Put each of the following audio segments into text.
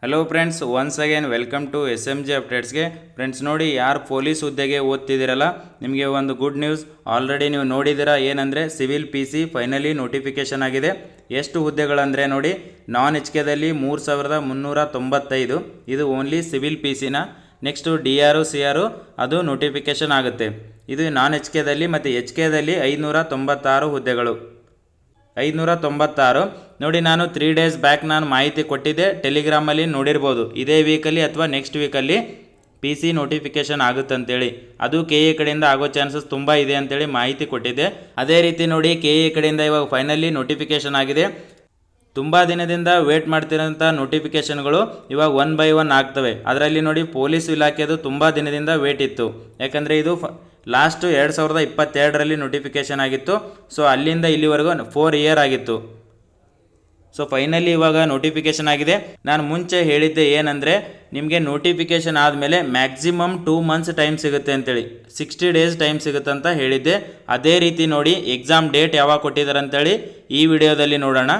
Hello friends, once again welcome to SMG ಅಪ್ಡೇಟ್ಸ್ಗೆ. Friends ನೋಡಿ, ಯಾರು ಪೊಲೀಸ್ ಹುದ್ದೆಗೆ ಓದ್ತಿದ್ದೀರಲ್ಲ, ನಿಮಗೆ ಒಂದು ಗುಡ್ ನ್ಯೂಸ್. ಆಲ್ರೆಡಿ ನೀವು ನೋಡಿದ್ದೀರಾ, ಏನಂದರೆ ಸಿವಿಲ್ PC ಫೈನಲಿ ನೋಟಿಫಿಕೇಷನ್ ಆಗಿದೆ. ಎಷ್ಟು ಹುದ್ದೆಗಳಂದರೆ ನೋಡಿ, ನಾನ್ HKದಲ್ಲಿ 3395, ಇದು ಓನ್ಲಿ ಸಿವಿಲ್ PCನ. ನೆಕ್ಸ್ಟು DR CR ಅದು ನೋಟಿಫಿಕೇಷನ್ ಆಗುತ್ತೆ. ಇದು ನಾನ್ HKದಲ್ಲಿ, ಮತ್ತು HKದಲ್ಲಿ 596 ಹುದ್ದೆಗಳು. 596 ನೋಡಿ. ನಾನು 3 ಡೇಸ್ ಬ್ಯಾಕ್ ನಾನು ಮಾಹಿತಿ ಕೊಟ್ಟಿದ್ದೆ, ಟೆಲಿಗ್ರಾಮಲ್ಲಿ ನೋಡಿರ್ಬೋದು. ಇದೇ ವೀಕಲ್ಲಿ ಅಥವಾ ನೆಕ್ಸ್ಟ್ ವೀಕಲ್ಲಿ PC ನೋಟಿಫಿಕೇಷನ್ ಆಗುತ್ತಂತೇಳಿ. ಅದು KA ಕಡೆಯಿಂದ ಆಗೋ ಚಾನ್ಸಸ್ ತುಂಬ ಇದೆ ಅಂತೇಳಿ ಮಾಹಿತಿ ಕೊಟ್ಟಿದ್ದೆ. ಅದೇ ರೀತಿ ನೋಡಿ, KA ಕಡೆಯಿಂದ ಇವಾಗ ಫೈನಲಿ ನೋಟಿಫಿಕೇಷನ್ ಆಗಿದೆ. ತುಂಬ ದಿನದಿಂದ ವೇಟ್ ಮಾಡ್ತಿರೋಂಥ ನೋಟಿಫಿಕೇಷನ್ಗಳು ಇವಾಗ 1 by 1 ಆಗ್ತವೆ. ಅದರಲ್ಲಿ ನೋಡಿ, ಪೊಲೀಸ್ ಇಲಾಖೆದು ತುಂಬ ದಿನದಿಂದ ವೇಟ್ ಇತ್ತು. ಯಾಕಂದರೆ ಇದು ಲಾಸ್ಟ್ 2022ರಲ್ಲಿ ನೋಟಿಫಿಕೇಷನ್ ಆಗಿತ್ತು. ಸೊ ಅಲ್ಲಿಂದ ಇಲ್ಲಿವರೆಗೂ 4 ಇಯರ್ ಆಗಿತ್ತು. ಸೊ ಫೈನಲಿ ಇವಾಗ ನೋಟಿಫಿಕೇಷನ್ ಆಗಿದೆ. ನಾನು ಮುಂಚೆ ಹೇಳಿದ್ದೆ ಏನಂದರೆ, ನಿಮಗೆ ನೋಟಿಫಿಕೇಷನ್ ಆದಮೇಲೆ ಮ್ಯಾಕ್ಸಿಮಮ್ 2 ಮಂತ್ಸ್ ಟೈಮ್ ಸಿಗುತ್ತೆ ಅಂತೇಳಿ, 60 ಡೇಸ್ ಟೈಮ್ ಸಿಗುತ್ತೆ ಅಂತ ಹೇಳಿದ್ದೆ. ಅದೇ ರೀತಿ ನೋಡಿ, ಎಕ್ಸಾಮ್ ಡೇಟ್ ಯಾವಾಗ ಕೊಟ್ಟಿದ್ದಾರೆ ಅಂತೇಳಿ ಈ ವಿಡಿಯೋದಲ್ಲಿ ನೋಡೋಣ.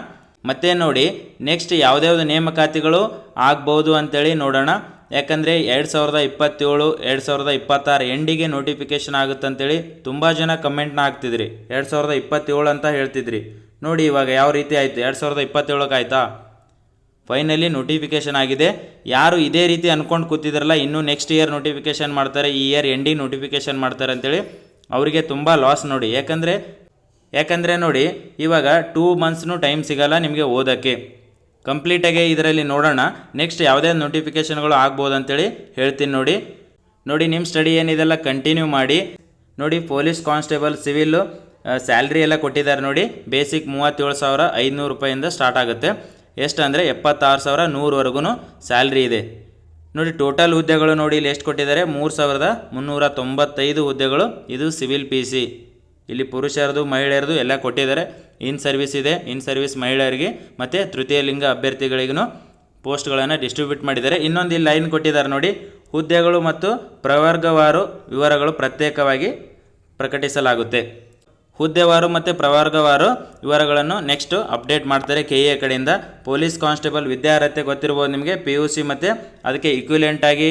ಮತ್ತೆ ನೋಡಿ, ನೆಕ್ಸ್ಟ್ ಯಾವುದ್ಯಾವುದು ನೇಮಕಾತಿಗಳು ಆಗ್ಬೋದು ಅಂತೇಳಿ ನೋಡೋಣ. ಯಾಕಂದರೆ 2027 2026 ಎಂಡಿಗೆ ನೋಟಿಫಿಕೇಷನ್ ಆಗುತ್ತಂತೇಳಿ ತುಂಬ ಜನ ಕಮೆಂಟ್ನ ಹಾಕ್ತಿದ್ರಿ. 2027 ಅಂತ ಹೇಳ್ತಿದ್ರಿ. ನೋಡಿ ಇವಾಗ ಯಾವ ರೀತಿ ಆಯಿತು, 2027ಕ್ಕೆ ಆಯಿತಾ? ಫೈನಲಿ ನೋಟಿಫಿಕೇಷನ್ ಆಗಿದೆ. ಯಾರು ಇದೇ ರೀತಿ ಅಂದ್ಕೊಂಡು ಕೂತಿದ್ರಲ್ಲ, ಇನ್ನೂ ನೆಕ್ಸ್ಟ್ ಇಯರ್ ನೋಟಿಫಿಕೇಷನ್ ಮಾಡ್ತಾರೆ, ಈ ಇಯರ್ ಎಂಡಿಗೆ ನೋಟಿಫಿಕೇಷನ್ ಮಾಡ್ತಾರೆ ಅಂತೇಳಿ, ಅವರಿಗೆ ತುಂಬ ಲಾಸ್ ನೋಡಿ. ಯಾಕಂದರೆ ನೋಡಿ, ಇವಾಗ 2 ಮಂತ್ಸ್ನೂ ಟೈಮ್ ಸಿಗಲ್ಲ ನಿಮಗೆ ಓದೋಕ್ಕೆ. ಕಂಪ್ಲೀಟಾಗಿ ಇದರಲ್ಲಿ ನೋಡೋಣ, ನೆಕ್ಸ್ಟ್ ಯಾವುದೇ ನೋಟಿಫಿಕೇಷನ್ಗಳು ಆಗ್ಬೋದು ಅಂತೇಳಿ ಹೇಳ್ತೀನಿ. ನೋಡಿ ನಿಮ್ಮ ಸ್ಟಡಿ ಏನಿದೆಲ್ಲ ಕಂಟಿನ್ಯೂ ಮಾಡಿ. ನೋಡಿ, ಪೊಲೀಸ್ ಕಾನ್ಸ್ಟೇಬಲ್ ಸಿವಿಲ್ಲು ಸ್ಯಾಲ್ರಿ ಎಲ್ಲ ಕೊಟ್ಟಿದ್ದಾರೆ ನೋಡಿ. ಬೇಸಿಕ್ 37,500 ರೂಪಾಯಿಂದ ಸ್ಟಾರ್ಟ್ ಆಗುತ್ತೆ. ಎಷ್ಟು ಅಂದರೆ 76,100ವರೆಗೂ ಸ್ಯಾಲ್ರಿ ಇದೆ. ನೋಡಿ, ಟೋಟಲ್ ಹುದ್ದೆಗಳು ನೋಡಿ ಇಲ್ಲಿ ಎಷ್ಟು ಕೊಟ್ಟಿದ್ದಾರೆ, 3,395 ಹುದ್ದೆಗಳು. ಇದು ಸಿವಿಲ್ PC. ಇಲ್ಲಿ ಪುರುಷರದು ಮಹಿಳೆಯರದು ಎಲ್ಲ ಕೊಟ್ಟಿದ್ದಾರೆ. ಇನ್ ಸರ್ವಿಸ್ ಇದೆ, ಇನ್ ಸರ್ವಿಸ್ ಮಹಿಳೆಯರಿಗೆ ಮತ್ತು ತೃತೀಯ ಲಿಂಗ ಅಭ್ಯರ್ಥಿಗಳಿಗೂ ಪೋಸ್ಟ್ಗಳನ್ನು ಡಿಸ್ಟ್ರಿಬ್ಯೂಟ್ ಮಾಡಿದ್ದಾರೆ. ಇನ್ನೊಂದು ಇಲ್ಲಿ ಲೈನ್ ಕೊಟ್ಟಿದ್ದಾರೆ ನೋಡಿ, ಹುದ್ದೆಗಳು ಮತ್ತು ಪ್ರವರ್ಗವಾರು ವಿವರಗಳು ಪ್ರತ್ಯೇಕವಾಗಿ ಪ್ರಕಟಿಸಲಾಗುತ್ತೆ. ಹುದ್ದೆವಾರು ಮತ್ತು ಪ್ರವರ್ಗವಾರು ವಿವರಗಳನ್ನು ನೆಕ್ಸ್ಟ್ ಅಪ್ಡೇಟ್ ಮಾಡ್ತಾರೆ KA ಕಡೆಯಿಂದ. ಪೊಲೀಸ್ ಕಾನ್ಸ್ಟೇಬಲ್ ವಿದ್ಯಾರ್ಹತೆ ಗೊತ್ತಿರ್ಬೋದು ನಿಮಗೆ, PUC ಮತ್ತು ಅದಕ್ಕೆ ಇಕ್ವಿಲೆಂಟಾಗಿ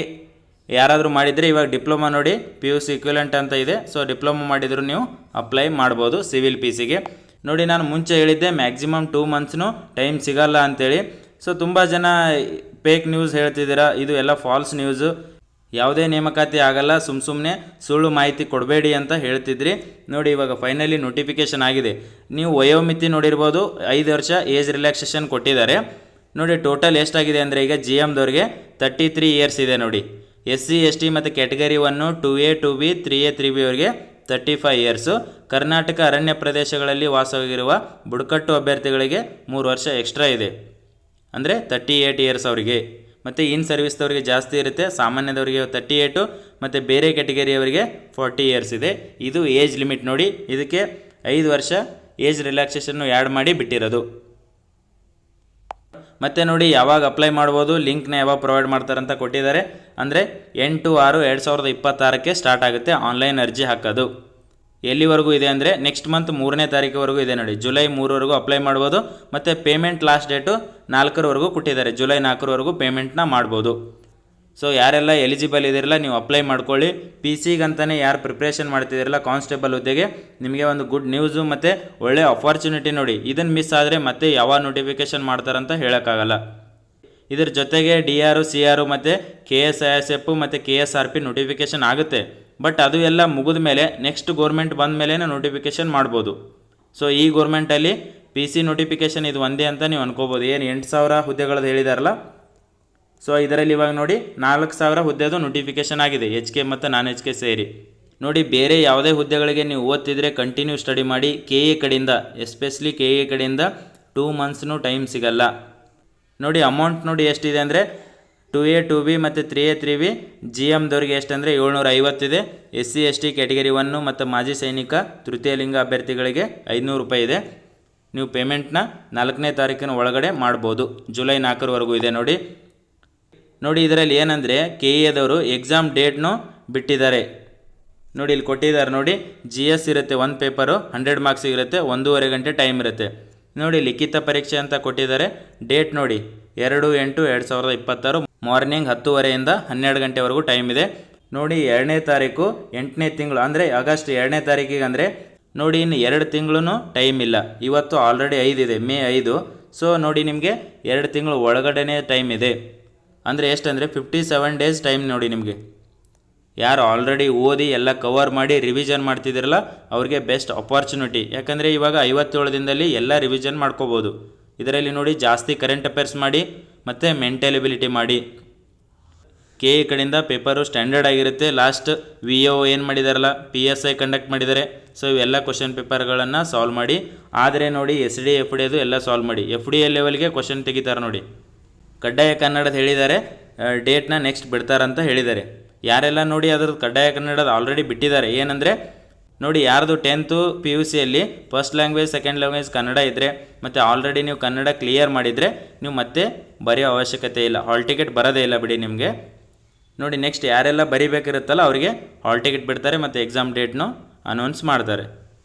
ಯಾರಾದರೂ ಮಾಡಿದರೆ, ಇವಾಗ ಡಿಪ್ಲೊಮಾ ನೋಡಿ PUC ಇಕ್ವಿಲೆಂಟ್ ಅಂತ ಇದೆ. ಸೊ ಡಿಪ್ಲೊಮಾ ಮಾಡಿದರೂ ನೀವು ಅಪ್ಲೈ ಮಾಡ್ಬೋದು ಸಿವಿಲ್ PCಗೆ. ನೋಡಿ, ನಾನು ಮುಂಚೆ ಹೇಳಿದ್ದೆ ಮ್ಯಾಕ್ಸಿಮಮ್ 2 ಮಂತ್ಸ್ನೂ ಟೈಮ್ ಸಿಗಲ್ಲ ಅಂತೇಳಿ. ಸೊ ತುಂಬ ಜನ ಫೇಕ್ ನ್ಯೂಸ್ ಹೇಳ್ತಿದ್ದೀರಾ, ಇದು ಎಲ್ಲ ಫಾಲ್ಸ್ ನ್ಯೂಸು. ಯಾವುದೇ ನೇಮಕಾತಿ ಆಗಲ್ಲ, ಸುಮ್ಮನೆ ಸುಳ್ಳು ಮಾಹಿತಿ ಕೊಡಬೇಡಿ ಅಂತ ಹೇಳ್ತಿದ್ರಿ. ನೋಡಿ, ಇವಾಗ ಫೈನಲಿ ನೋಟಿಫಿಕೇಷನ್ ಆಗಿದೆ. ನೀವು ವಯೋಮಿತಿ ನೋಡಿರ್ಬೋದು, 5 ವರ್ಷ ಏಜ್ ರಿಲ್ಯಾಕ್ಸೇಷನ್ ಕೊಟ್ಟಿದ್ದಾರೆ. ನೋಡಿ, ಟೋಟಲ್ ಎಷ್ಟಾಗಿದೆ ಅಂದರೆ, ಈಗ GMದವ್ರಿಗೆ 33 ಇಯರ್ಸ್ ಇದೆ ನೋಡಿ. SC ST ಮತ್ತು category 1 2A 2B 3A 3B ಅವರಿಗೆ 35 ಇಯರ್ಸು. ಕರ್ನಾಟಕ ಅರಣ್ಯ ಪ್ರದೇಶಗಳಲ್ಲಿ ವಾಸವಾಗಿರುವ ಬುಡಕಟ್ಟು ಅಭ್ಯರ್ಥಿಗಳಿಗೆ 3 ವರ್ಷ ಎಕ್ಸ್ಟ್ರಾ ಇದೆ, ಅಂದರೆ 38 ಇಯರ್ಸ್ ಅವರಿಗೆ. ಮತ್ತು ಇನ್ ಸರ್ವಿಸ್ದವರಿಗೆ ಜಾಸ್ತಿ ಇರುತ್ತೆ, ಸಾಮಾನ್ಯದವರಿಗೆ 38 ಮತ್ತು ಬೇರೆ ಕ್ಯಾಟಗರಿಯವರಿಗೆ 40 ಇಯರ್ಸ್ ಇದೆ. ಇದು ಏಜ್ ಲಿಮಿಟ್ ನೋಡಿ. ಇದಕ್ಕೆ 5 ವರ್ಷ ಏಜ್ ರಿಲ್ಯಾಕ್ಸೇಷನ್ನು ಆ್ಯಡ್ ಮಾಡಿ ಬಿಟ್ಟಿರೋದು. ಮತ್ತು ನೋಡಿ, ಯಾವಾಗ ಅಪ್ಲೈ ಮಾಡ್ಬೋದು, ಲಿಂಕ್ನ ಯಾವಾಗ ಪ್ರೊವೈಡ್ ಮಾಡ್ತಾರಂತ ಕೊಟ್ಟಿದ್ದಾರೆ. ಅಂದರೆ 8/6/2026ಕ್ಕೆ ಸ್ಟಾರ್ಟ್ ಆಗುತ್ತೆ ಆನ್ಲೈನ್ ಅರ್ಜಿ ಹಾಕೋದು. ಎಲ್ಲಿವರೆಗೂ ಇದೆ ಅಂದರೆ, ನೆಕ್ಸ್ಟ್ ಮಂತ್ 3ನೇ ತಾರೀಕುವರೆಗೂ ಇದೆ ನೋಡಿ. ಜುಲೈ 3ವರೆಗೂ ಅಪ್ಲೈ ಮಾಡ್ಬೋದು. ಮತ್ತು ಪೇಮೆಂಟ್ ಲಾಸ್ಟ್ ಡೇಟು 4ರವರೆಗೂ ಕೊಟ್ಟಿದ್ದಾರೆ, ಜುಲೈ 4ರವರೆಗೂ ಪೇಮೆಂಟ್ನ ಮಾಡ್ಬೋದು. ಸೊ ಯಾರೆಲ್ಲ ಎಲಿಜಿಬಲ್ ಇದಿರಲ್ಲ, ನೀವು ಅಪ್ಲೈ ಮಾಡ್ಕೊಳ್ಳಿ. PCಗಂತಲೇ ಯಾರು ಪ್ರಿಪ್ರೇಷನ್ ಮಾಡ್ತಿದ್ದೀರಲ್ಲ ಕಾನ್ಸ್ಟೇಬಲ್ ಹುದ್ದೆಗೆ, ನಿಮಗೆ ಒಂದು ಗುಡ್ ನ್ಯೂಸು ಮತ್ತು ಒಳ್ಳೆ ಅಪಾರ್ಚುನಿಟಿ ನೋಡಿ. ಇದನ್ನು ಮಿಸ್ ಆದರೆ ಮತ್ತೆ ಯಾವ ನೋಟಿಫಿಕೇಷನ್ ಮಾಡ್ತಾರಂತ ಹೇಳೋಕ್ಕಾಗಲ್ಲ. ಇದ್ರ ಜೊತೆಗೆ DR CR ಮತ್ತು KSISF ಮತ್ತು KSRP ನೋಟಿಫಿಕೇಷನ್ ಆಗುತ್ತೆ. ಬಟ್ ಅದು ಎಲ್ಲ ಮುಗಿದ ಮೇಲೆ ನೆಕ್ಸ್ಟ್ ಗೋರ್ಮೆಂಟ್ ಬಂದ ಮೇಲೆ ನೋಟಿಫಿಕೇಷನ್ ಮಾಡ್ಬೋದು. ಸೊ ಈ ಗೋರ್ಮೆಂಟಲ್ಲಿ PC ನೋಟಿಫಿಕೇಷನ್ ಇದು ಒಂದೇ ಅಂತ ನೀವು ಅನ್ಕೋಬೋದು. ಏನು 8,000 ಹುದ್ದೆಗಳದ್ದು ಹೇಳಿದಾರಲ್ಲ, ಸೊ ಇದರಲ್ಲಿ ಇವಾಗ ನೋಡಿ 4,000 ಹುದ್ದೆದು ನೋಟಿಫಿಕೇಷನ್ ಆಗಿದೆ, HK ಮತ್ತು ನಾನ್ HK ಸೇರಿ. ನೋಡಿ, ಬೇರೆ ಯಾವುದೇ ಹುದ್ದೆಗಳಿಗೆ ನೀವು ಓದ್ತಿದ್ರೆ ಕಂಟಿನ್ಯೂ ಸ್ಟಡಿ ಮಾಡಿ. KA ಕಡೆಯಿಂದ, ಎಸ್ಪೆಷಲಿ KA ಕಡೆಯಿಂದ 2 ಮಂತ್ಸ್ನೂ ಟೈಮ್ ಸಿಗಲ್ಲ. ನೋಡಿ, ಅಮೌಂಟ್ ನೋಡಿ ಎಷ್ಟಿದೆ ಅಂದರೆ, 2A 2B ಮತ್ತು 3A 3B GMದವ್ರಿಗೆ ಎಷ್ಟಂದರೆ 750 ಇದೆ. SC ST ಕ್ಯಾಟಗರಿ 1 ಮತ್ತು ಮಾಜಿ ಸೈನಿಕ ತೃತೀಯ ಲಿಂಗ ಅಭ್ಯರ್ಥಿಗಳಿಗೆ 500 ರೂಪಾಯಿ ಇದೆ. ನೀವು ಪೇಮೆಂಟ್ನ 4ನೇ ತಾರೀಕಿನ ಒಳಗಡೆ ಮಾಡ್ಬೋದು. ಜುಲೈ 4ರವರೆಗೂ ಇದೆ ನೋಡಿ. ಇದರಲ್ಲಿ ಏನಂದರೆ, KAದವರು ಎಕ್ಸಾಮ್ ಡೇಟ್ನು ಬಿಟ್ಟಿದ್ದಾರೆ ನೋಡಿ. ಇಲ್ಲಿ ಕೊಟ್ಟಿದ್ದಾರೆ ನೋಡಿ, GS ಇರುತ್ತೆ 1 ಪೇಪರು, 100 ಮಾರ್ಕ್ಸಿಗೆ ಇರುತ್ತೆ, 1.5 ಗಂಟೆ ಟೈಮ್ ಇರುತ್ತೆ ನೋಡಿ. ಲಿಖಿತ ಪರೀಕ್ಷೆ ಅಂತ ಕೊಟ್ಟಿದ್ದಾರೆ. ಡೇಟ್ ನೋಡಿ 2/8/2026 ಮಾರ್ನಿಂಗ್ 10:30 12 ಗಂಟೆವರೆಗೂ ಟೈಮ್ ಇದೆ. ನೋಡಿ 2ನೇ ತಾರೀಕು 8ನೇ ತಿಂಗಳು ಅಂದರೆ ಆಗಸ್ಟ್ 2ನೇ ತಾರೀಕಿಗೆ ಅಂದರೆ ನೋಡಿ ಇನ್ನು 2 ತಿಂಗಳು ಟೈಮ್ ಇಲ್ಲ. ಇವತ್ತು ಆಲ್ರೆಡಿ 5 ಇದೆ, ಮೇ 5. ಸೊ ನೋಡಿ ನಿಮಗೆ 2 ತಿಂಗಳು ಒಳಗಡೆನೇ ಟೈಮ್ ಇದೆ. ಅಂದರೆ ಎಷ್ಟಂದರೆ 57 ಡೇಸ್ ಟೈಮ್ ನೋಡಿ ನಿಮಗೆ. ಯಾರು ಆಲ್ರೆಡಿ ಓದಿ ಎಲ್ಲ ಕವರ್ ಮಾಡಿ ರಿವಿಷನ್ ಮಾಡ್ತಿದ್ದೀರಲ್ಲ ಅವ್ರಿಗೆ ಬೆಸ್ಟ್ ಅಪಾರ್ಚುನಿಟಿ. ಯಾಕಂದರೆ ಇವಾಗ 57 ದಿನದಲ್ಲಿ ಎಲ್ಲ ರಿವಿಷನ್ ಮಾಡ್ಕೋಬೋದು. ಇದರಲ್ಲಿ ನೋಡಿ ಜಾಸ್ತಿ ಕರೆಂಟ್ ಅಫೇರ್ಸ್ ಮಾಡಿ ಮತ್ತು ಮೆಂಟಲ್ ಎಬಿಲಿಟಿ ಮಾಡಿ. ಕೆ ಇ ಕಡೆಯಿಂದ ಪೇಪರು ಸ್ಟ್ಯಾಂಡರ್ಡ್ ಆಗಿರುತ್ತೆ. ಲಾಸ್ಟ್ VO ಏನು ಮಾಡಿದಾರಲ್ಲ PSI ಕಂಡಕ್ಟ್ ಮಾಡಿದ್ದಾರೆ. ಸೊ ಇವೆಲ್ಲ ಕ್ವಶನ್ ಪೇಪರ್ಗಳನ್ನು ಸಾಲ್ವ್ ಮಾಡಿ. ಆದರೆ ನೋಡಿ SD FD ಅದು ಎಲ್ಲ ಸಾಲ್ವ್ ಮಾಡಿ. FD ಲೆವೆಲ್ಗೆ ಕ್ವಶನ್ ತೆಗಿತಾರೆ ನೋಡಿ. ಕಡ್ಡಾಯ ಕನ್ನಡದ ಹೇಳಿದ್ದಾರೆ, ಡೇಟ್ನ ನೆಕ್ಸ್ಟ್ ಬಿಡ್ತಾರಂತ ಹೇಳಿದ್ದಾರೆ. ಯಾರೆಲ್ಲ ನೋಡಿ ಅದ್ರದ್ದು ಕಡ್ಡಾಯ ಕನ್ನಡದ ಆಲ್ರೆಡಿ ಬಿಟ್ಟಿದ್ದಾರೆ. ಏನಂದರೆ ನೋಡಿ ಯಾರ್ದು 10th PUCಯಲ್ಲಿ first language second language Kannada ಇದ್ದರೆ ಮತ್ತು ಆಲ್ರೆಡಿ ನೀವು ಕನ್ನಡ ಕ್ಲಿಯರ್ ಮಾಡಿದರೆ ನೀವು ಮತ್ತೆ ಬರೆಯೋ ಅವಶ್ಯಕತೆ ಇಲ್ಲ, ಹಾಲ್ ಟಿಕೆಟ್ ಬರೋದೇ ಇಲ್ಲ ಬಿಡಿ ನಿಮಗೆ. ನೋಡಿ ನೆಕ್ಸ್ಟ್ ಯಾರೆಲ್ಲ ಬರಿಬೇಕಿರುತ್ತಲ್ಲ ಅವರಿಗೆ ಹಾಲ್ ಟಿಕೆಟ್ ಬಿಡ್ತಾರೆ ಮತ್ತು ಎಕ್ಸಾಮ್ ಡೇಟ್ನು ಅನೌನ್ಸ್ ಮಾಡ್ತಾರೆ.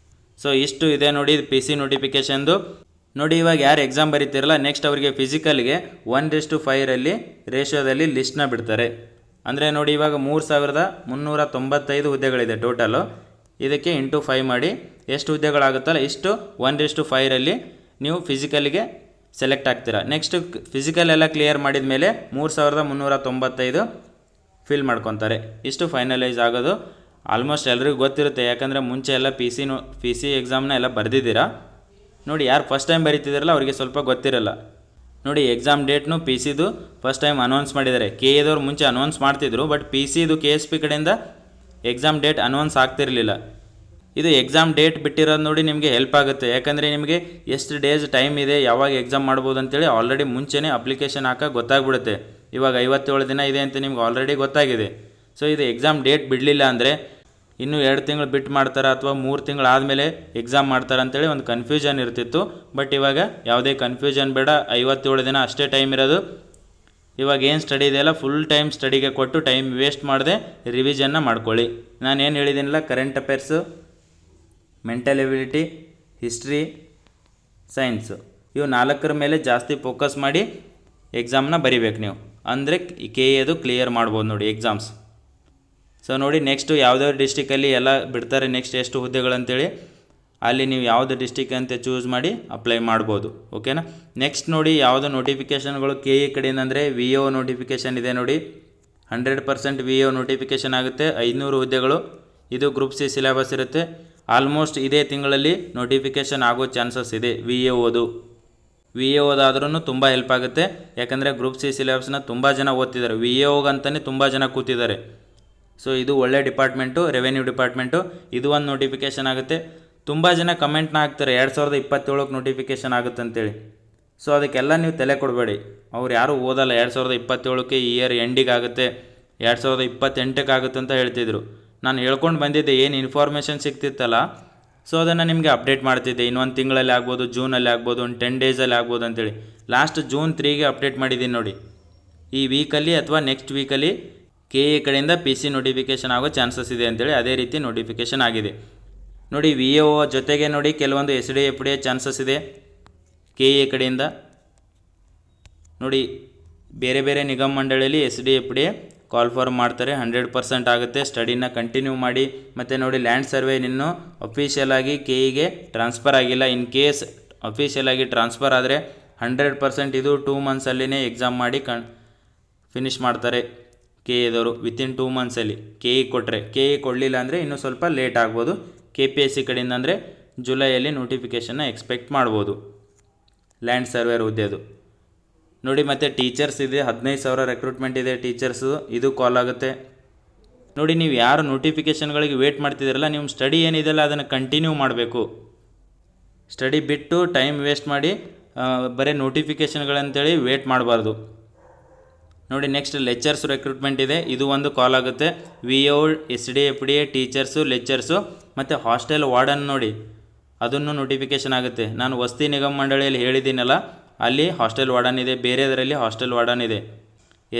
ಸೊ ಇಷ್ಟು ಇದೆ ನೋಡಿ PC ನೋಟಿಫಿಕೇಷನ್ದು. ನೋಡಿ ಇವಾಗ ಯಾರು ಎಕ್ಸಾಮ್ ಬರೀತಿರಲ್ಲ ನೆಕ್ಸ್ಟ್ ಅವರಿಗೆ ಫಿಸಿಕಲ್ಗೆ 1:5 ರೇಷಿಯೋದಲ್ಲಿ ಲಿಸ್ಟ್ನ ಬಿಡ್ತಾರೆ. ಅಂದರೆ ನೋಡಿ ಇವಾಗ 3,395 ಹುದ್ದೆಗಳಿದೆ ಟೋಟಲು. ಇದಕ್ಕೆ ಇಂಟು 5 ಮಾಡಿ ಎಷ್ಟು ಹುದ್ದೆಗಳಾಗುತ್ತಲ್ಲ ಇಷ್ಟು 1:5 ನೀವು ಫಿಸಿಕಲ್ಗೆ ಸೆಲೆಕ್ಟ್ ಆಗ್ತೀರಾ. ನೆಕ್ಸ್ಟ್ ಫಿಸಿಕಲ್ ಎಲ್ಲ ಕ್ಲಿಯರ್ ಮಾಡಿದ ಮೇಲೆ 3,395 ಫಿಲ್ ಮಾಡ್ಕೊತಾರೆ. ಇಷ್ಟು ಫೈನಲೈಸ್ ಆಗೋದು. ಆಲ್ಮೋಸ್ಟ್ ಎಲ್ರಿಗೂ ಗೊತ್ತಿರುತ್ತೆ, ಯಾಕಂದರೆ ಮುಂಚೆ ಎಲ್ಲ PC ಎಕ್ಸಾಮ್ನ ಎಲ್ಲ ಬರೆದಿದ್ದೀರಾ. ನೋಡಿ ಯಾರು ಫಸ್ಟ್ ಟೈಮ್ ಬರೀತಿದ್ದೀರಲ್ಲ ಅವರಿಗೆ ಸ್ವಲ್ಪ ಗೊತ್ತಿರಲ್ಲ. ನೋಡಿ ಎಕ್ಸಾಮ್ ಡೇಟ್ನು PCದು ಫಸ್ಟ್ ಟೈಮ್ ಅನೌನ್ಸ್ ಮಾಡಿದ್ದಾರೆ. KAದವ್ರು ಮುಂಚೆ ಅನೌನ್ಸ್ ಮಾಡ್ತಿದ್ರು, ಬಟ್ PCದು KSP ಕಡೆಯಿಂದ ಎಕ್ಸಾಮ್ ಡೇಟ್ ಅನೌನ್ಸ್ ಆಗ್ತಿರಲಿಲ್ಲ. ಇದು ಎಕ್ಸಾಮ್ ಡೇಟ್ ಬಿಟ್ಟಿರೋದು ನೋಡಿ ನಿಮಗೆ ಹೆಲ್ಪ್ ಆಗುತ್ತೆ. ಯಾಕಂದರೆ ನಿಮಗೆ ಎಷ್ಟು ಡೇಸ್ ಟೈಮ್ ಇದೆ, ಯಾವಾಗ ಎಕ್ಸಾಮ್ ಮಾಡ್ಬೋದು ಅಂತೇಳಿ ಆಲ್ರೆಡಿ ಮುಂಚೆನೇ ಅಪ್ಲಿಕೇಶನ್ ಹಾಕಕ್ಕೆ ಗೊತ್ತಾಗ್ಬಿಡುತ್ತೆ. ಇವಾಗ 57 ದಿನ ಇದೆ ಅಂತ ನಿಮ್ಗೆ ಆಲ್ರೆಡಿ ಗೊತ್ತಾಗಿದೆ. ಸೊ ಇದು ಎಕ್ಸಾಮ್ ಡೇಟ್ ಬಿಡಲಿಲ್ಲ ಅಂದರೆ ಇನ್ನೂ 2 ತಿಂಗಳು ಬಿಟ್ಟು ಮಾಡ್ತಾರೆ ಅಥವಾ 3 ತಿಂಗಳು ಆದಮೇಲೆ ಎಕ್ಸಾಮ್ ಮಾಡ್ತಾರೆ ಅಂತೇಳಿ ಒಂದು ಕನ್ಫ್ಯೂಷನ್ ಇರ್ತಿತ್ತು. ಬಟ್ ಇವಾಗ ಯಾವುದೇ ಕನ್ಫ್ಯೂಷನ್ ಬೇಡ, 57 ದಿನ ಅಷ್ಟೇ ಟೈಮ್ ಇರೋದು. ಇವಾಗ ಏನು ಸ್ಟಡಿ ಇದೆಯಲ್ಲ ಫುಲ್ ಟೈಮ್ ಸ್ಟಡಿಗೆ ಕೊಟ್ಟು ಟೈಮ್ ವೇಸ್ಟ್ ಮಾಡದೆ ರಿವಿಷನ್ನ ಮಾಡ್ಕೊಳ್ಳಿ. ನಾನು ಏನು ಹೇಳಿದ್ದೀನಲ್ಲ current affairs, mental ability, history, science ಇವು 4ರ ಮೇಲೆ ಜಾಸ್ತಿ ಫೋಕಸ್ ಮಾಡಿ ಎಕ್ಸಾಮ್ನ ಬರಿಬೇಕು ನೀವು. ಅಂದರೆ KAದು ಕ್ಲಿಯರ್ ಮಾಡ್ಬೋದು ನೋಡಿ ಎಕ್ಸಾಮ್ಸ್. ಸೊ ನೋಡಿ ನೆಕ್ಸ್ಟು ಯಾವುದಾದ್ರು ಡಿಸ್ಟಿಕಲ್ಲಿ ಎಲ್ಲ ಬಿಡ್ತಾರೆ ನೆಕ್ಸ್ಟ್ ಎಷ್ಟು ಹುದ್ದೆಗಳಂತೇಳಿ, ಅಲ್ಲಿ ನೀವು ಯಾವುದು ಡಿಸ್ಟಿಕ್ ಅಂತ ಚೂಸ್ ಮಾಡಿ ಅಪ್ಲೈ ಮಾಡ್ಬೋದು. ಓಕೆನಾ. ನೆಕ್ಸ್ಟ್ ನೋಡಿ ಯಾವುದು ನೋಟಿಫಿಕೇಷನ್ಗಳು KA ಕಡೆಯಿಂದ ಅಂದರೆ VO ನೋಟಿಫಿಕೇಷನ್ ಇದೆ ನೋಡಿ. 100% VO ನೋಟಿಫಿಕೇಷನ್ ಆಗುತ್ತೆ. 500 ಹುದ್ದೆಗಳು. ಇದು ಗ್ರೂಪ್ C ಸಿಲೆಬಸ್ ಇರುತ್ತೆ. ಆಲ್ಮೋಸ್ಟ್ ಇದೇ ತಿಂಗಳಲ್ಲಿ ನೋಟಿಫಿಕೇಷನ್ ಆಗೋ ಚಾನ್ಸಸ್ ಇದೆ. VAOದಾದ್ರೂ ತುಂಬ ಹೆಲ್ಪ್ ಆಗುತ್ತೆ. ಯಾಕಂದರೆ ಗ್ರೂಪ್ C ಸಿಲೆಬಸ್ನ ತುಂಬ ಜನ ಓದ್ತಿದ್ದಾರೆ. VAOಗಂತಲೇ ತುಂಬ ಜನ ಕೂತಿದ್ದಾರೆ. ಸೊ ಇದು ಒಳ್ಳೆ ಡಿಪಾರ್ಟ್ಮೆಂಟು, ರೆವೆನ್ಯೂ ಡಿಪಾರ್ಟ್ಮೆಂಟು. ಇದು ಒಂದು ನೋಟಿಫಿಕೇಷನ್ ಆಗುತ್ತೆ. ತುಂಬ ಜನ ಕಮೆಂಟ್ನ ಹಾಕ್ತಾರೆ 2027ಕ್ಕೆ ನೋಟಿಫಿಕೇಷನ್ ಆಗುತ್ತೆ ಅಂತೇಳಿ. ಸೊ ಅದಕ್ಕೆಲ್ಲ ನೀವು ತಲೆ ಕೊಡಬೇಡಿ. ಅವ್ರು ಯಾರೂ ಓದಲ್ಲ 2027ಕ್ಕೆ ಇಯರ್ ಎಂಡಿಗೆ ಆಗುತ್ತೆ, 2028ಕ್ಕೆ ಆಗುತ್ತೆ ಅಂತ ಹೇಳ್ತಿದ್ರು. ನಾನು ಹೇಳ್ಕೊಂಡು ಬಂದಿದ್ದೆ ಏನು ಇನ್ಫಾರ್ಮೇಷನ್ ಸಿಗ್ತಿತ್ತಲ್ಲ, ಸೊ ಅದನ್ನು ನಿಮಗೆ ಅಪ್ಡೇಟ್ ಮಾಡ್ತಿದ್ದೆ. ಇನ್ನೊಂದು ತಿಂಗಳಲ್ಲಿ ಆಗ್ಬೋದು, ಜೂನಲ್ಲಿ ಆಗ್ಬೋದು, ಒಂದು 10 ಡೇಸಲ್ಲಿ ಆಗ್ಬೋದು ಅಂತೇಳಿ. ಲಾಸ್ಟ್ June 3ಗೆ ಅಪ್ಡೇಟ್ ಮಾಡಿದ್ದೀನಿ ನೋಡಿ. ಈ ವೀಕಲ್ಲಿ ಅಥವಾ ನೆಕ್ಸ್ಟ್ ವೀಕಲ್ಲಿ KA ಕಡೆಯಿಂದ PC ನೋಟಿಫಿಕೇಷನ್ ಆಗೋ ಚಾನ್ಸಸ್ ಇದೆ ಅಂತೇಳಿ ಅದೇ ರೀತಿ ನೋಟಿಫಿಕೇಷನ್ ಆಗಿದೆ ನೋಡಿ. VAO ಜೊತೆಗೆ ನೋಡಿ ಕೆಲವೊಂದು SD FD ಚಾನ್ಸಸ್ ಇದೆ KA ಕಡೆಯಿಂದ. ನೋಡಿ ಬೇರೆ ಬೇರೆ ನಿಗಮ ಮಂಡಳಿಯಲ್ಲಿ SD FD ಕಾಲ್ ಫಾರ್ಮ್ ಮಾಡ್ತಾರೆ. 100% ಆಗುತ್ತೆ. ಸ್ಟಡಿನ ಕಂಟಿನ್ಯೂ ಮಾಡಿ. ಮತ್ತು ನೋಡಿ ಲ್ಯಾಂಡ್ ಸರ್ವೆ ಇನ್ನೂ ಅಫಿಷಿಯಲ್ ಆಗಿ KAಗೆ ಟ್ರಾನ್ಸ್ಫರ್ ಆಗಿಲ್ಲ. ಇನ್ ಕೇಸ್ ಅಫಿಷಿಯಲ್ ಆಗಿ ಟ್ರಾನ್ಸ್ಫರ್ ಆದರೆ 100% ಇದು 2 ಮಂತ್ಸಲ್ಲಿನೇ ಎಕ್ಸಾಮ್ ಮಾಡಿ ಫಿನಿಷ್ ಮಾಡ್ತಾರೆ KAದವರು. ವಿತಿನ್ 2 ಮಂತ್ಸಲ್ಲಿ KA ಕೊಟ್ಟರೆ. KA ಕೊಡಲಿಲ್ಲ ಅಂದರೆ ಇನ್ನೂ ಸ್ವಲ್ಪ ಲೇಟ್ ಆಗ್ಬೋದು. KPSC ಕಡೆಯಿಂದ ಅಂದರೆ ಜುಲೈಯಲ್ಲಿ ನೋಟಿಫಿಕೇಷನ್ನ ಎಕ್ಸ್ಪೆಕ್ಟ್ ಮಾಡ್ಬೋದು ಲ್ಯಾಂಡ್ ಸರ್ವೇರ್ ಹುದ್ದೆದು ನೋಡಿ. ಮತ್ತು ಟೀಚರ್ಸ್ ಇದೆ, 15,000 ರೆಕ್ರೂಟ್ಮೆಂಟ್ ಇದೆ ಟೀಚರ್ಸು. ಇದು ಕಾಲ್ ಆಗುತ್ತೆ ನೋಡಿ. ನೀವು ಯಾರು ನೋಟಿಫಿಕೇಷನ್ಗಳಿಗೆ ವೇಟ್ ಮಾಡ್ತಿದ್ದೀರಲ್ಲ, ನಿಮ್ಮ ಸ್ಟಡಿ ಏನಿದೆಯಲ್ಲ ಅದನ್ನು ಕಂಟಿನ್ಯೂ ಮಾಡಬೇಕು. ಸ್ಟಡಿ ಬಿಟ್ಟು ಟೈಮ್ ವೇಸ್ಟ್ ಮಾಡಿ ಬರೀ ನೋಟಿಫಿಕೇಷನ್ಗಳಂತೇಳಿ ವೇಟ್ ಮಾಡಬಾರ್ದು ನೋಡಿ. ನೆಕ್ಸ್ಟ್ ಲೆಕ್ಚರ್ಸ್ ರೆಕ್ರೂಟ್ಮೆಂಟ್ ಇದೆ. ಇದು ಒಂದು ಕಾಲ್ ಆಗುತ್ತೆ. VAO, SD FD teachers, lectures ಮತ್ತು ಹಾಸ್ಟೆಲ್ ವಾರ್ಡನ್ ನೋಡಿ ಅದನ್ನು ನೋಟಿಫಿಕೇಷನ್ ಆಗುತ್ತೆ. ನಾನು ವಸತಿ ನಿಗಮ ಮಂಡಳಿಯಲ್ಲಿ ಹೇಳಿದ್ದೀನಲ್ಲ, ಅಲ್ಲಿ ಹಾಸ್ಟೆಲ್ ವಾರ್ಡನ್ ಇದೆ. ಬೇರೆದರಲ್ಲಿ ಹಾಸ್ಟೆಲ್ ವಾರ್ಡನ್ ಇದೆ.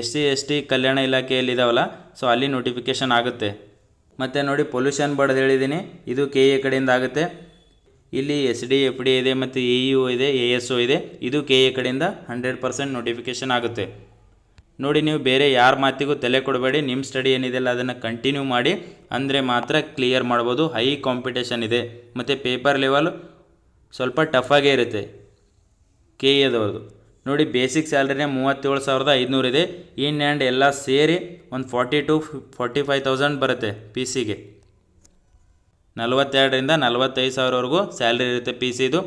SC ST ಕಲ್ಯಾಣ ಇಲಾಖೆಯಲ್ಲಿದ್ದಾವಲ್ಲ, ಸೊ ಅಲ್ಲಿ ನೋಟಿಫಿಕೇಷನ್ ಆಗುತ್ತೆ. ಮತ್ತು ನೋಡಿ ಪೊಲ್ಯೂಷನ್ ಬೋರ್ಡ್ ಹೇಳಿದ್ದೀನಿ, ಇದು KA ಕಡೆಯಿಂದ ಆಗುತ್ತೆ. ಇಲ್ಲಿ SD ಇದೆ ಮತ್ತು AEO ಇದೆ, ASO ಇದೆ. ಇದು KA ಕಡೆಯಿಂದ 100% ನೋಟಿಫಿಕೇಷನ್ ಆಗುತ್ತೆ. ನೋಡಿ, ನೀವು ಬೇರೆ ಯಾರ ಮಾತಿಗೂ ತಲೆ ಕೊಡಬೇಡಿ. ನಿಮ್ಮ ಸ್ಟಡಿ ಏನಿದೆಯಲ್ಲ ಅದನ್ನು ಕಂಟಿನ್ಯೂ ಮಾಡಿ, ಅಂದರೆ ಮಾತ್ರ ಕ್ಲಿಯರ್ ಮಾಡ್ಬೋದು. ಹೈ ಕಾಂಪಿಟೇಷನ್ ಇದೆ ಮತ್ತು ಪೇಪರ್ ಲೆವೆಲ್ ಸ್ವಲ್ಪ ಟಫಾಗೇ ಇರುತ್ತೆ KAದವ್ರದ್ದು. ನೋಡಿ, ಬೇಸಿಕ್ ಸ್ಯಾಲ್ರಿನೇ 37,500 ಇದೆ. ಇನ್ ಆ್ಯಂಡ್ ಎಲ್ಲ ಸೇರಿ ಒಂದು 40,000 to 45,000 ಬರುತ್ತೆ. PCಗೆ 42,000 to 45,000ವರೆಗೂ ಸ್ಯಾಲ್ರಿ ಇರುತ್ತೆ PCದು.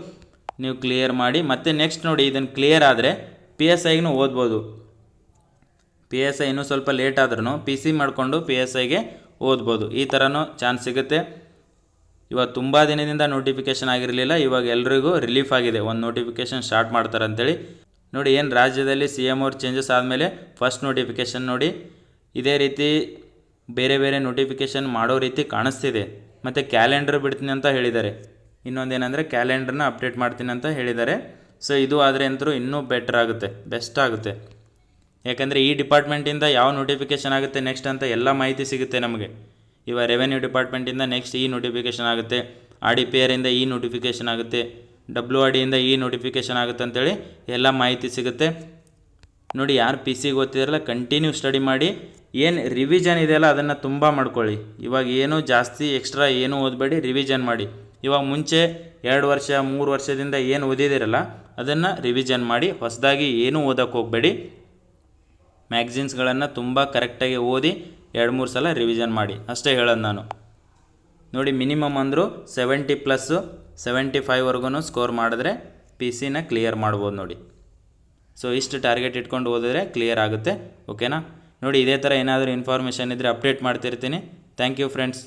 ನೀವು ಕ್ಲಿಯರ್ ಮಾಡಿ. ಮತ್ತು ನೆಕ್ಸ್ಟ್ ನೋಡಿ, ಇದನ್ನು ಕ್ಲಿಯರ್ ಆದರೆ PSIಗೂ ಓದ್ಬೋದು. PSI ಇನ್ನೂ ಸ್ವಲ್ಪ ಲೇಟ್ ಆದ್ರೂ PC ಮಾಡಿಕೊಂಡು PSIಗೆ ಓದ್ಬೋದು. ಈ ಥರನೂ ಚಾನ್ಸ್ ಸಿಗುತ್ತೆ. ಇವಾಗ ತುಂಬ ದಿನದಿಂದ ನೋಟಿಫಿಕೇಷನ್ ಆಗಿರಲಿಲ್ಲ, ಇವಾಗ ಎಲ್ರಿಗೂ ರಿಲೀಫ್ ಆಗಿದೆ, ಒಂದು ನೋಟಿಫಿಕೇಷನ್ ಸ್ಟಾರ್ಟ್ ಮಾಡ್ತಾರೆ ಅಂತೇಳಿ. ನೋಡಿ, ಏನು ರಾಜ್ಯದಲ್ಲಿ CM ಅವ್ರ ಚೇಂಜಸ್ ಆದಮೇಲೆ ಫಸ್ಟ್ ನೋಟಿಫಿಕೇಷನ್ ನೋಡಿ, ಇದೇ ರೀತಿ ಬೇರೆ ಬೇರೆ ನೋಟಿಫಿಕೇಷನ್ ಮಾಡೋ ರೀತಿ ಕಾಣಿಸ್ತಿದೆ. ಮತ್ತು ಕ್ಯಾಲೆಂಡರ್ ಬಿಡ್ತೀನಿ ಅಂತ ಹೇಳಿದ್ದಾರೆ. ಇನ್ನೊಂದೇನೆಂದರೆ ಕ್ಯಾಲೆಂಡ್ರನ್ನ ಅಪ್ಡೇಟ್ ಮಾಡ್ತೀನಿ ಅಂತ ಹೇಳಿದ್ದಾರೆ. ಸೊ ಇದು ಆದರೆ ಅಂತೂ ಇನ್ನೂ ಬೆಟರ್ ಆಗುತ್ತೆ, ಬೆಸ್ಟ್ ಆಗುತ್ತೆ. ಯಾಕಂದರೆ ಈ ಡಿಪಾರ್ಟ್ಮೆಂಟಿಂದ ಯಾವ ನೋಟಿಫಿಕೇಷನ್ ಆಗುತ್ತೆ ನೆಕ್ಸ್ಟ್ ಅಂತ ಎಲ್ಲ ಮಾಹಿತಿ ಸಿಗುತ್ತೆ ನಮಗೆ. ಇವಾಗ ರೆವೆನ್ಯೂ ಡಿಪಾರ್ಟ್ಮೆಂಟಿಂದ ನೆಕ್ಸ್ಟ್ ಈ ನೋಟಿಫಿಕೇಷನ್ ಆಗುತ್ತೆ, RDPR ಇಂದ ಈ ನೋಟಿಫಿಕೇಷನ್ ಆಗುತ್ತೆ, WRD ಇಂದ ಈ ನೋಟಿಫಿಕೇಷನ್ ಆಗುತ್ತೆ ಅಂತೇಳಿ ಎಲ್ಲ ಮಾಹಿತಿ ಸಿಗುತ್ತೆ. ನೋಡಿ, ಯಾರು PCಗೆ ಓದ್ತಿದಾರಲ್ಲ ಕಂಟಿನ್ಯೂ ಸ್ಟಡಿ ಮಾಡಿ. ಏನು ರಿವಿಷನ್ ಇದೆಯಲ್ಲ ಅದನ್ನು ತುಂಬ ಮಾಡ್ಕೊಳ್ಳಿ. ಇವಾಗ ಏನು ಜಾಸ್ತಿ ಎಕ್ಸ್ಟ್ರಾ ಏನು ಓದಬೇಡಿ, ರಿವಿಷನ್ ಮಾಡಿ. ಇವಾಗ ಮುಂಚೆ 2 ವರ್ಷ 3 ವರ್ಷದಿಂದ ಏನು ಓದಿದಿರಲ್ಲ ಅದನ್ನು ರಿವಿಷನ್ ಮಾಡಿ. ಹೊಸದಾಗಿ ಏನೂ ಓದೋಕ್ಕೆ ಹೋಗಬೇಡಿ. ಮ್ಯಾಗ್ಝಿನ್ಸ್ಗಳನ್ನು ತುಂಬ ಕರೆಕ್ಟಾಗಿ ಓದಿ 2-3 ಸಲ ರಿವಿಷನ್ ಮಾಡಿ, ಅಷ್ಟೇ ಹೇಳೋದು ನಾನು. ನೋಡಿ, ಮಿನಿಮಮ್ ಅಂದರೂ 70+ 75ವರೆಗೂ ಸ್ಕೋರ್ ಮಾಡಿದ್ರೆ PCನ ಕ್ಲಿಯರ್ ಮಾಡ್ಬೋದು ನೋಡಿ. ಸೊ ಇಷ್ಟು ಟಾರ್ಗೆಟ್ ಇಟ್ಕೊಂಡು ಓದಿದ್ರೆ ಕ್ಲಿಯರ್ ಆಗುತ್ತೆ. ಓಕೆನಾ? ನೋಡಿ, ಇದೇ ಥರ ಏನಾದರೂ ಇನ್ಫಾರ್ಮೇಷನ್ ಇದ್ದರೆ ಅಪ್ಡೇಟ್ ಮಾಡ್ತಿರ್ತೀನಿ. Thank you friends.